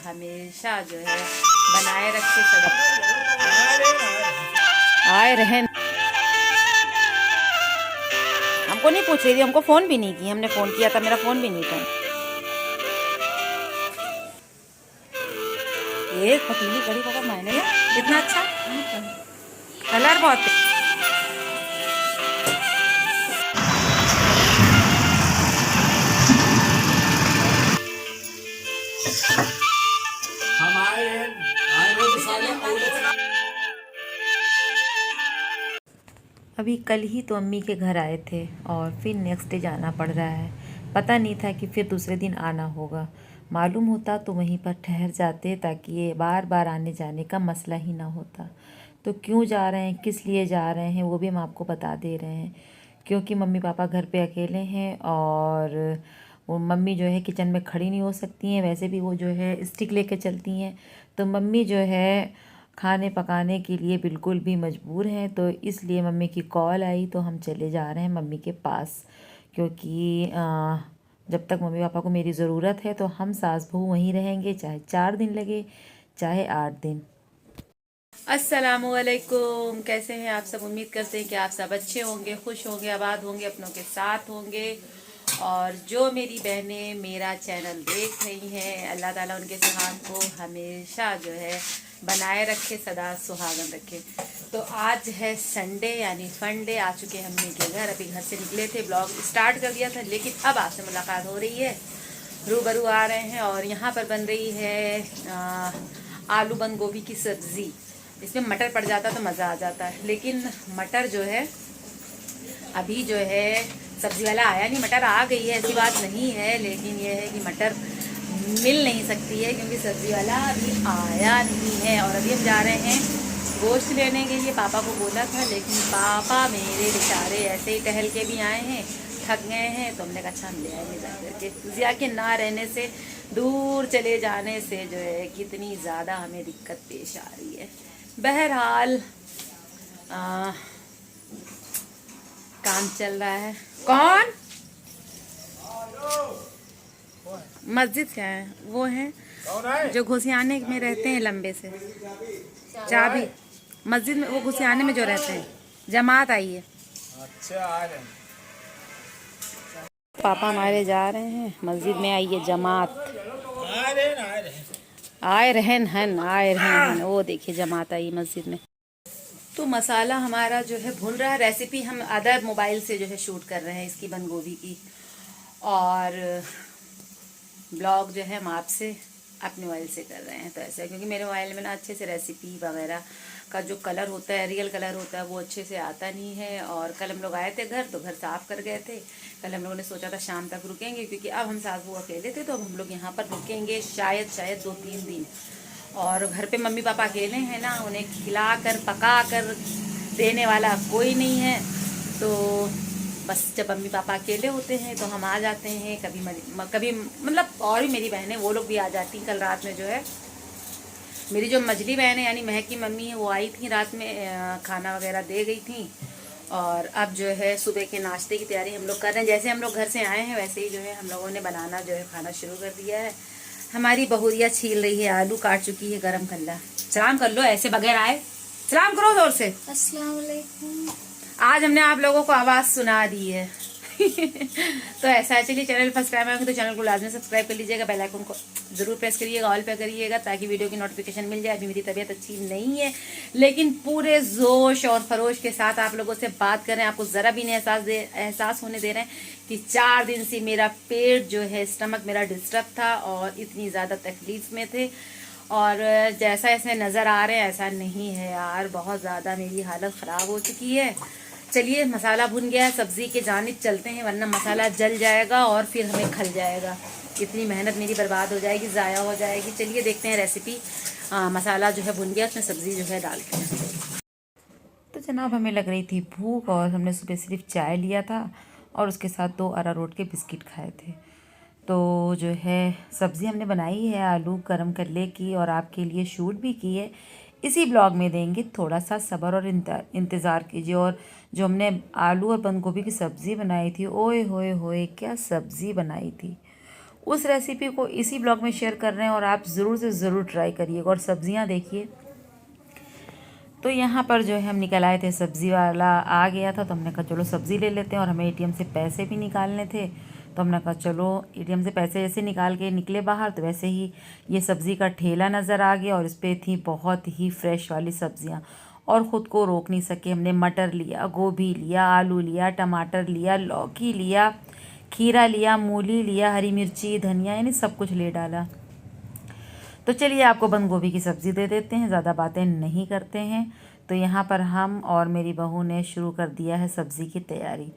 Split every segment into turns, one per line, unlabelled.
हमेशा जो है बनाए रखे, सदा आए रहें। हमको नहीं पूछ रही थी, हमको फ़ोन भी नहीं की, हमने फ़ोन किया था, मेरा फ़ोन भी नहीं था। ये पतीली कड़ी पकड़ मैंने कितना अच्छा कलर, बहुत है। अभी कल ही तो अम्मी के घर आए थे और फिर नेक्स्ट डे जाना पड़ रहा है। पता नहीं था कि फिर दूसरे दिन आना होगा। मालूम होता तो वहीं पर ठहर जाते ताकि ये बार बार आने जाने का मसला ही ना होता। तो क्यों जा रहे हैं, किस लिए जा रहे हैं, वो भी हम आपको बता दे रहे हैं। क्योंकि मम्मी पापा घर पे अकेले हैं और वो मम्मी जो है किचन में खड़ी नहीं हो सकती हैं, वैसे भी वो जो है स्टिक लेके चलती हैं। तो मम्मी जो है खाने पकाने के लिए बिल्कुल भी मजबूर हैं। तो इसलिए मम्मी की कॉल आई तो हम चले जा रहे हैं मम्मी के पास। क्योंकि जब तक मम्मी पापा को मेरी ज़रूरत है तो हम सास बहू वहीं रहेंगे, चाहे 4 दिन लगे चाहे 8 दिन। अस्सलामुअलैकुम, कैसे हैं आप सब? उम्मीद करते हैं कि आप सब अच्छे होंगे, खुश होंगे, आबाद होंगे, अपनों के साथ होंगे। और जो मेरी बहनें मेरा चैनल देख रही हैं, अल्लाह ताला उनके सुहाग को हमेशा जो है बनाए रखे, सदा सुहागन रखे। तो आज है संडे यानी फंडे, आ चुके हैं मम्मी के घर। अभी घर से निकले थे, ब्लॉग स्टार्ट कर दिया था, लेकिन अब आपसे मुलाकात हो रही है, रूबरू आ रहे हैं। और यहाँ पर बन रही है आलू बंद गोभी की सब्ज़ी। इसमें मटर पड़ जाता तो मज़ा आ जाता है, लेकिन मटर जो है अभी जो है सब्ज़ी वाला आया नहीं। मटर आ गई है, ऐसी बात नहीं है, लेकिन ये है कि मटर मिल नहीं सकती है क्योंकि सब्ज़ी वाला अभी आया नहीं है। और अभी हम जा रहे हैं गोश्त लेने के लिए। पापा को बोला था, लेकिन पापा मेरे बेचारे ऐसे ही टहल के भी आए हैं, थक गए हैं। तो हमने कहा अच्छा हम ले आएंगे जा करके। जिया के ना रहने से, दूर चले जाने से जो है कितनी ज़्यादा हमें दिक्कत पेश आ रही है। बहरहाल काम चल रहा है। कौन? मस्जिद क्या है? वो है जो घुसियाने में रहते हैं लंबे से, चाबी मस्जिद में, वो घुसियाने में जो रहते हैं। जमात आई है। अच्छा, आ रहे हैं पापा हमारे, जा रहे हैं मस्जिद में। आई है जमात, आए रहन हन, आए रहन हन। वो देखिए जमात आई मस्जिद में। तो मसाला हमारा जो है भुन रहा है। रेसिपी हम अदर मोबाइल से जो है शूट कर रहे हैं इसकी, बंद गोभी की। और ब्लॉग जो है हम आपसे अपने मोबाइल से कर रहे हैं। तो ऐसा है क्योंकि मेरे मोबाइल में ना अच्छे से रेसिपी वगैरह का जो कलर होता है, रियल कलर होता है, वो अच्छे से आता नहीं है। और कल हम लोग आए थे घर, तो घर साफ़ कर गए थे। कल हम लोगों ने सोचा था शाम तक रुकेंगे, क्योंकि अब हम सास बहू अकेले थे, तो अब हम लोग यहाँ पर रुकेंगे शायद 2-3 दिन। और घर पे मम्मी पापा अकेले हैं ना, उन्हें खिला कर पका कर देने वाला कोई नहीं है। तो बस जब मम्मी पापा अकेले होते हैं तो हम आ जाते हैं। कभी मतलब और भी मेरी बहनें, वो लोग भी आ जाती। कल रात में जो है मेरी जो मझली बहन है यानी महक की मम्मी है, वो आई थी रात में, खाना वगैरह दे गई थी। और अब जो है सुबह के नाश्ते की तैयारी हम लोग कर रहे हैं। जैसे हम लोग घर से आए हैं वैसे ही जो है हम लोगों ने बनाना जो है खाना शुरू कर दिया है। हमारी बहुरिया छील रही है, आलू काट चुकी है, गरम कर ला। सलाम कर लो, ऐसे बगैर आए सलाम करो जोर से। अस्सलाम वालेकुम। आज हमने आप लोगों को आवाज़ सुना दी है। तो ऐसा है, चलिए चैनल फर्स्ट टाइम आएंगे तो चैनल को लाजमी सब्सक्राइब कर लीजिएगा, बेल आइकन को ज़रूर प्रेस करिएगा, ऑल पे करिएगा, ताकि वीडियो की नोटिफिकेशन मिल जाए। अभी मेरी तबीयत अच्छी नहीं है, लेकिन पूरे जोश और फरोश के साथ आप लोगों से बात कर रहे हैं। आपको ज़रा भी नहीं एहसास होने दे रहे हैं कि 4 दिन से मेरा पेट जो है, स्टमक मेरा डिस्टर्ब था और इतनी ज़्यादा तकलीफ में थे। और जैसा ऐसे नज़र आ रहे हैं ऐसा नहीं है यार, बहुत ज़्यादा मेरी हालत ख़राब हो चुकी है। चलिए मसाला भुन गया है, सब्ज़ी के जानिब चलते हैं, वरना मसाला जल जाएगा और फिर हमें खल जाएगा। इतनी मेहनत मेरी बर्बाद हो जाएगी, ज़ाया हो जाएगी। चलिए देखते हैं रेसिपी। मसाला जो है भुन गया, उसमें सब्ज़ी जो है डालते हैं। तो जनाब हमें लग रही थी भूख और हमने सुबह सिर्फ चाय लिया था और उसके साथ 2 अरारोट के बिस्किट खाए थे। तो जो है सब्ज़ी हमने बनाई है आलू गरम करले की, और आपके लिए शूट भी की है, इसी ब्लॉग में देंगे। थोड़ा सा सब्र और इंतज़ार कीजिए। और जो हमने आलू और बंद गोभी की सब्ज़ी बनाई थी, ओए होए होए क्या सब्ज़ी बनाई थी। उस रेसिपी को इसी ब्लॉग में शेयर कर रहे हैं और आप ज़रूर से ज़रूर ट्राई करिएगा। और सब्जियां देखिए, तो यहाँ पर जो है हम निकल आए थे, सब्ज़ी वाला आ गया था तो हमने कहा चलो सब्ज़ी ले लेते हैं। और हमें एटीएम से पैसे भी निकालने थे तो हमने कहा चलो एटीएम से पैसे जैसे निकाल के निकले बाहर तो वैसे ही ये सब्ज़ी का ठेला नज़र आ गया और इस पर थी बहुत ही फ्रेश वाली सब्ज़ियाँ। और ख़ुद को रोक नहीं सके, हमने मटर लिया, गोभी लिया, आलू लिया, टमाटर लिया, लौकी लिया, खीरा लिया, मूली लिया, हरी मिर्ची, धनिया, यानी सब कुछ ले डाला। तो चलिए आपको बंद गोभी की सब्ज़ी दे देते हैं, ज़्यादा बातें नहीं करते हैं। तो यहाँ पर हम और मेरी बहू ने शुरू कर दिया है सब्ज़ी की तैयारी।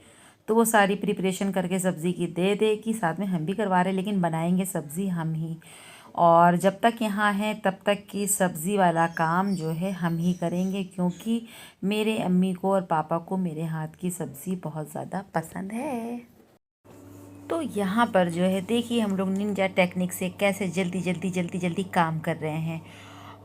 तो वो सारी प्रिपरेशन करके सब्ज़ी की दे दे कि साथ में हम भी करवा रहे, लेकिन बनाएंगे सब्ज़ी हम ही। और जब तक यहाँ हैं तब तक की सब्ज़ी वाला काम जो है हम ही करेंगे, क्योंकि मेरे अम्मी को और पापा को मेरे हाथ की सब्ज़ी बहुत ज़्यादा पसंद है। तो यहाँ पर जो है देखिए हम लोग निंजा टेक्निक से कैसे जल्दी काम कर रहे हैं।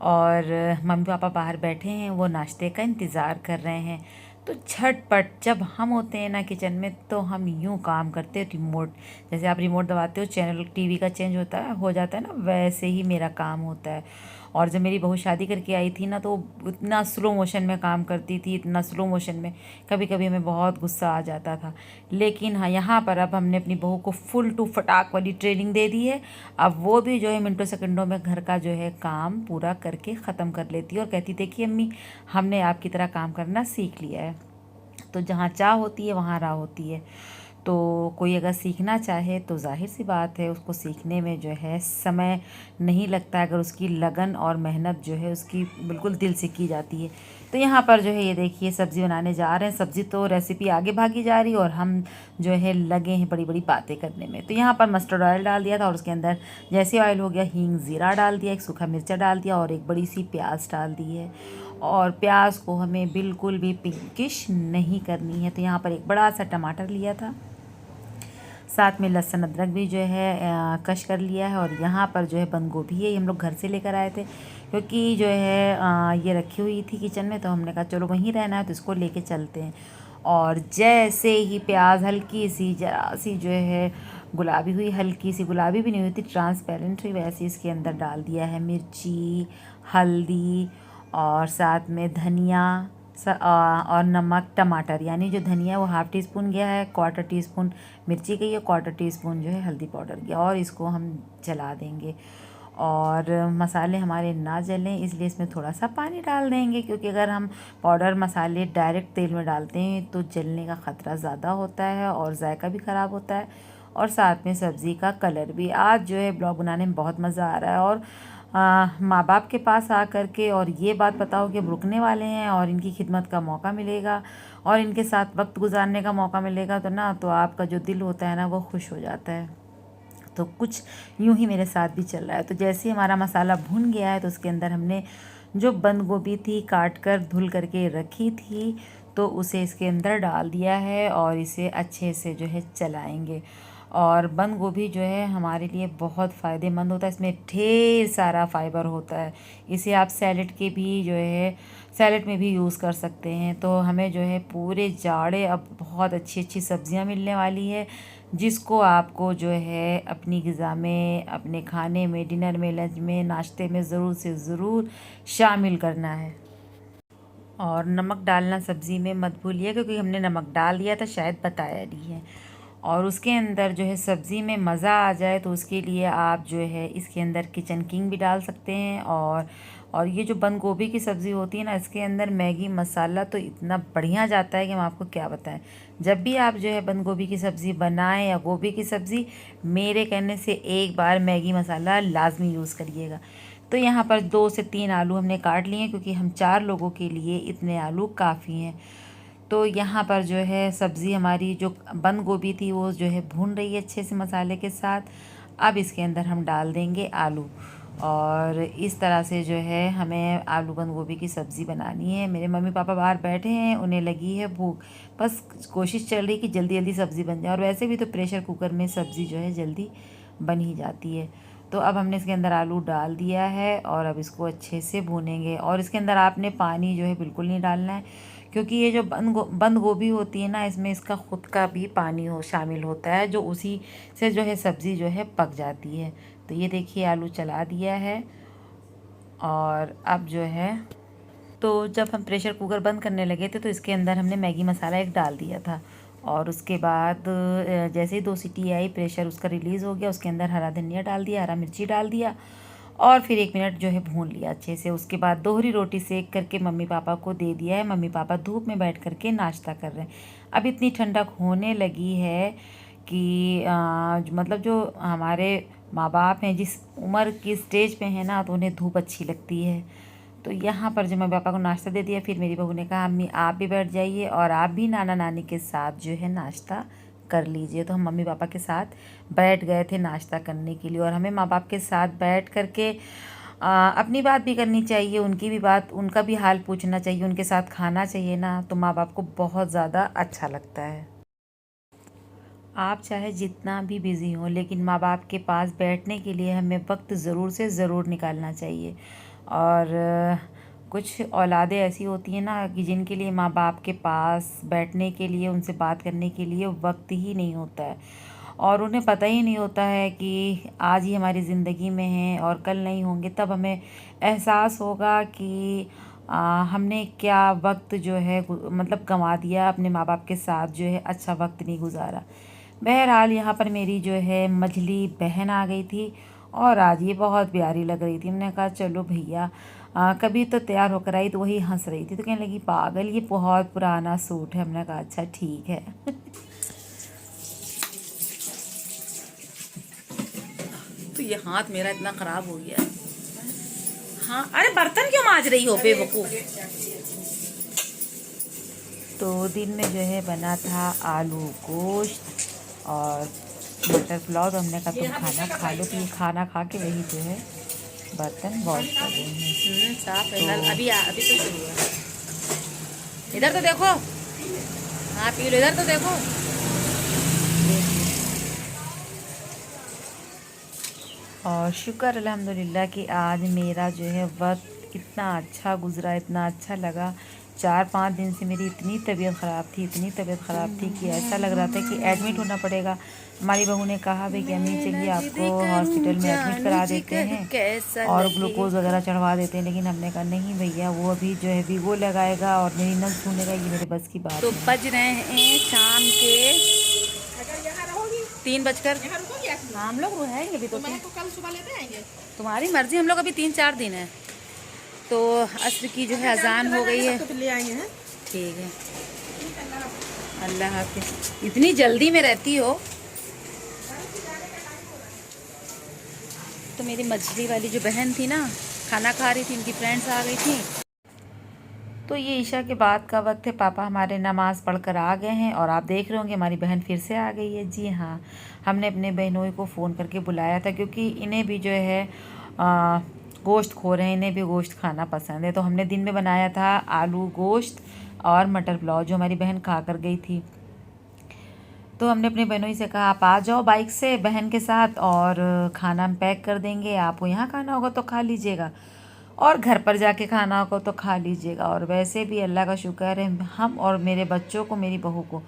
और मम्मी पापा बाहर बैठे हैं, वो नाश्ते का इंतज़ार कर रहे हैं। तो झटपट जब हम होते हैं ना किचन में तो हम यूँ काम करते हैं, रिमोट जैसे आप रिमोट दबाते हो चैनल टीवी का चेंज होता है हो जाता है ना, वैसे ही मेरा काम होता है। और जब मेरी बहू शादी करके आई थी ना तो इतना स्लो मोशन में काम करती थी, इतना स्लो मोशन में कभी कभी हमें बहुत गुस्सा आ जाता था। लेकिन हाँ, यहाँ पर अब हमने अपनी बहू को फुल टू फटाक वाली ट्रेनिंग दे दी है। अब वो भी जो है मिनटों सेकंडों में घर का जो है काम पूरा करके ख़त्म कर लेती है और कहती देखिए अम्मी, हमने आपकी तरह काम करना सीख लिया है। तो जहाँ चाह होती है वहाँ राह होती है। तो कोई अगर सीखना चाहे तो जाहिर सी बात है उसको सीखने में जो है समय नहीं लगता, अगर उसकी लगन और मेहनत जो है उसकी बिल्कुल दिल से की जाती है। तो यहाँ पर जो है ये देखिए सब्ज़ी बनाने जा रहे हैं। सब्ज़ी तो रेसिपी आगे भागी जा रही है और हम जो है लगे हैं बड़ी बड़ी बातें करने में। तो यहाँ पर मस्टर्ड ऑयल डाल दिया था और उसके अंदर जैसे ऑयल हो गया हींग ज़ीरा डाल दिया, एक सूखा मिर्चा डाल दिया और एक बड़ी सी प्याज डाल दी है। और प्याज को हमें बिल्कुल भी पिंकिश नहीं करनी है। तो यहाँ पर एक बड़ा सा टमाटर लिया था, साथ में लहसुन अदरक भी जो है कश कर लिया है। और यहाँ पर जो है बंद गोभी है, ये हम लोग घर से लेकर आए थे क्योंकि जो है ये रखी हुई थी किचन में, तो हमने कहा चलो वहीं रहना है तो इसको लेके चलते हैं। और जैसे ही प्याज हल्की सी जरा सी जो है गुलाबी हुई, हल्की सी गुलाबी भी नहीं हुई थी, ट्रांसपेरेंट हुई, वैसे इसके अंदर डाल दिया है मिर्ची, हल्दी और साथ में धनिया और नमक, टमाटर, यानी जो धनिया वो हाफ़ टी स्पून गया है, क्वार्टर टी स्पून मिर्ची गई है, क्वार्टर टी स्पून जो है हल्दी पाउडर गया। और इसको हम जला देंगे और मसाले हमारे ना जलें इसलिए इसमें थोड़ा सा पानी डाल देंगे, क्योंकि अगर हम पाउडर मसाले डायरेक्ट तेल में डालते हैं तो जलने का ख़तरा ज़्यादा होता है और जायका भी ख़राब होता है और साथ में सब्ज़ी का कलर भी। आज जो है ब्लॉग बनाने में बहुत मज़ा आ रहा है और माँ बाप के पास आ कर के और ये बात बताओ कि रुकने वाले हैं और इनकी खिदमत का मौका मिलेगा और इनके साथ वक्त गुजारने का मौका मिलेगा तो ना तो आपका जो दिल होता है ना वो खुश हो जाता है। तो कुछ यूँ ही मेरे साथ भी चल रहा है। तो जैसे ही हमारा मसाला भुन गया है तो उसके अंदर हमने जो बंद गोभी थी काट कर धुल करके रखी थी तो उसे इसके अंदर डाल दिया है और इसे अच्छे से जो है चलाएँगे। और बंद गोभी जो है हमारे लिए बहुत फ़ायदेमंद होता है, इसमें ढेर सारा फाइबर होता है। इसे आप सैलेड के भी जो है सैलेड में भी यूज़ कर सकते हैं। तो हमें जो है पूरे जाड़े अब बहुत अच्छी अच्छी सब्जियां मिलने वाली है, जिसको आपको जो है अपनी ग़िज़ा में, अपने खाने में, डिनर में, लंच में, नाश्ते में ज़रूर से ज़रूर शामिल करना है। और नमक डालना सब्ज़ी में मत भूलिए, क्योंकि हमने नमक डाल दिया था, शायद बताया नहीं है। और उसके अंदर जो है सब्ज़ी में मज़ा आ जाए तो उसके लिए आप जो है इसके अंदर किचन किंग भी डाल सकते हैं। और ये जो बंद गोभी की सब्ज़ी होती है ना, इसके अंदर मैगी मसाला तो इतना बढ़िया जाता है कि हम आपको क्या बताएं। जब भी आप जो है बंद गोभी की सब्ज़ी बनाएं या गोभी की सब्ज़ी, मेरे कहने से एक बार मैगी मसाला लाजमी यूज़ करिएगा। तो यहाँ पर 2 से 3 आलू हमने काट लिए हैं, क्योंकि हम 4 लोगों के लिए इतने आलू काफ़ी हैं। तो यहाँ पर जो है सब्ज़ी हमारी जो बंद गोभी थी वो जो है भून रही है अच्छे से मसाले के साथ। अब इसके अंदर हम डाल देंगे आलू और इस तरह से जो है हमें आलू बंद गोभी की सब्ज़ी बनानी है। मेरे मम्मी पापा बाहर बैठे हैं, उन्हें लगी है भूख, बस कोशिश चल रही कि जल्दी जल्दी सब्ज़ी बन जाए। और वैसे भी तो प्रेशर कुकर में सब्ज़ी जो है जल्दी बन ही जाती है। तो अब हमने इसके अंदर आलू डाल दिया है और अब इसको अच्छे से भूनेंगे। और इसके अंदर आपने पानी जो है बिल्कुल नहीं डालना है, क्योंकि ये जो बंद गोभी होती है ना, इसमें इसका खुद का भी पानी शामिल होता है, जो उसी से जो है सब्ज़ी जो है पक जाती है। तो ये देखिए आलू चला दिया है। और अब जो है, तो जब हम प्रेशर कुकर बंद करने लगे थे तो इसके अंदर हमने मैगी मसाला एक डाल दिया था। और उसके बाद जैसे ही 2 सीटी आई, प्रेशर उसका रिलीज़ हो गया, उसके अंदर हरा धनिया डाल दिया, हरा मिर्ची डाल दिया और फिर 1 मिनट जो है भून लिया अच्छे से। उसके बाद दोहरी रोटी सेक करके मम्मी पापा को दे दिया है। मम्मी पापा धूप में बैठ करके नाश्ता कर रहे हैं। अब इतनी ठंडक होने लगी है कि मतलब जो हमारे माँ बाप हैं, जिस उम्र की स्टेज पे हैं ना, तो उन्हें धूप अच्छी लगती है। तो यहाँ पर जब मैं पापा को नाश्ता दे दिया, फिर मेरी बहू ने कहा अम्मी आप भी बैठ जाइए और आप भी नाना नानी के साथ जो है नाश्ता कर लीजिए। तो हम मम्मी पापा के साथ बैठ गए थे नाश्ता करने के लिए। और हमें माँ बाप के साथ बैठ करके अपनी बात भी करनी चाहिए, उनकी भी बात, उनका भी हाल पूछना चाहिए, उनके साथ खाना चाहिए ना, तो माँ बाप को बहुत ज़्यादा अच्छा लगता है। आप चाहे जितना भी बिज़ी हो, लेकिन माँ बाप के पास बैठने के लिए हमें वक्त ज़रूर से ज़रूर निकालना चाहिए। और कुछ औलादें ऐसी होती हैं ना कि जिनके लिए माँ बाप के पास बैठने के लिए, उनसे बात करने के लिए वक्त ही नहीं होता है। और उन्हें पता ही नहीं होता है कि आज ही हमारी ज़िंदगी में हैं और कल नहीं होंगे। तब हमें एहसास होगा कि हमने क्या वक्त जो है मतलब गंवा दिया, अपने माँ बाप के साथ जो है अच्छा वक्त नहीं गुजारा। बहरहाल यहाँ पर मेरी जो है मझली बहन आ गई थी और आज ये बहुत प्यारी लग रही थी। हमने कहा चलो भैया, कभी तो तैयार होकर आई तो वही हंस रही थी, तो कहने लगी पागल ये बहुत पुराना सूट है। हमने कहा अच्छा ठीक है। तो ये हाथ मेरा इतना ख़राब हो गया। हाँ, अरे बर्तन क्यों मांज रही हो बेवकूफ़। तो दिन में जो है बना था आलू गोश्त और मटर पुलाव। तो हमने कहा तुम खाना खा लो, तो ये खाना खा के वही जो है बर्तन वॉश कर रहे हैं। साफ है नल, अभी तो शुरू है। इधर तो देखो, हाँ पी लो, इधर तो देखो। और शुक्र अल्हम्दुलिल्लाह कि आज मेरा जो है वक्त इतना अच्छा गुज़रा, इतना अच्छा लगा। 4-5 दिन से मेरी इतनी तबीयत ख़राब थी, इतनी तबीयत ख़राब थी कि ऐसा लग रहा था कि एडमिट होना पड़ेगा। हमारी बहू ने कहा भाई कि अम्मी चलिए आपको हॉस्पिटल में एडमिट करा देते हैं और ग्लूकोज़ वगैरह चढ़वा देते हैं। लेकिन हमने कहा नहीं भैया, वो अभी जो है वीगो लगाएगा और मेरी नस छूनेगा, ये मेरे बस की बात। तो बज रहे हैं शाम के 3 बजकर। हाँ हम लोग रहेंगे भी, तो कल सुबह लेते आएंगे, तुम्हारी मर्जी। हम लोग अभी 3-4 दिन है। तो अस्र की जो है अजान हो गई है, तो ले आएंगे हैं। ठीक है, अल्लाह हाफिज़। इतनी जल्दी में रहती हो। तो मेरी मछली वाली जो बहन थी ना, खाना खा रही थी, उनकी फ्रेंड्स आ गई थी। तो ये ईशा के बाद का वक्त है। पापा हमारे नमाज़ पढ़कर आ गए हैं और आप देख रहे होंगे हमारी बहन फिर से आ गई है। जी हाँ, हमने अपने बहनों को फ़ोन करके बुलाया था क्योंकि इन्हें भी जो है गोश्त खो रहे हैं, इन्हें भी गोश्त खाना पसंद है। तो हमने दिन में बनाया था आलू गोश्त और मटर पुलाव, जो हमारी बहन खा कर गई थी। तो हमने अपने बहनों से कहा आप आ जाओ बाइक से बहन के साथ और खाना हम पैक कर देंगे, आपको यहाँ खाना होगा तो खा लीजिएगा और घर पर जाके खाना होगा तो खा लीजिएगा। और वैसे भी अल्लाह का शुक्र है, हम और मेरे बच्चों को, मेरी बहू को,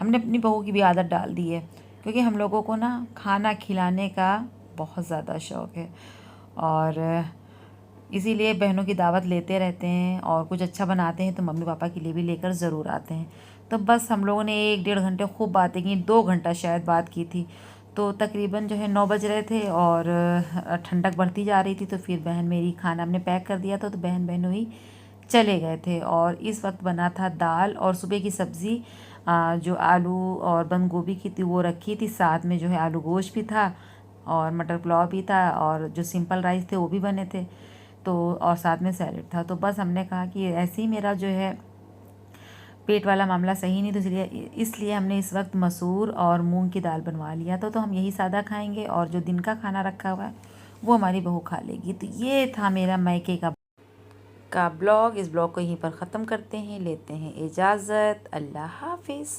हमने अपनी बहू की भी आदत डाल दी है क्योंकि हम लोगों को ना खाना खिलाने का बहुत ज़्यादा शौक़ है। और इसीलिए बहनों की दावत लेते रहते हैं और कुछ अच्छा बनाते हैं तो मम्मी पापा के लिए भी लेकर ज़रूर आते हैं। तो बस हम लोगों ने 1-1.5 घंटे खूब बातें की, 2 घंटा शायद बात की थी। तो तकरीबन जो है 9 बज रहे थे और ठंडक बढ़ती जा रही थी। तो फिर बहन मेरी खाना हमने पैक कर दिया था, तो बहन बहनों ही चले गए थे। और इस वक्त बना था दाल और सुबह की सब्ज़ी जो आलू और बंद गोभी की थी वो रखी थी, साथ में जो है आलू गोश्त भी था और मटर पुलाव भी था और जो सिंपल राइस थे वो भी बने थे, तो और साथ में सैलेड था। तो बस हमने कहा कि ऐसे ही मेरा जो है पेट वाला मामला सही नहीं, तो इसलिए हमने इस वक्त मसूर और मूंग की दाल बनवा लिया था। तो हम यही सादा खाएंगे और जो दिन का खाना रखा हुआ है वो हमारी बहू खा लेगी। तो ये था मेरा मायके का ब्लॉग। इस ब्लॉग को यहीं पर ख़त्म करते हैं, लेते हैं इजाज़त। अल्लाह हाफिज़।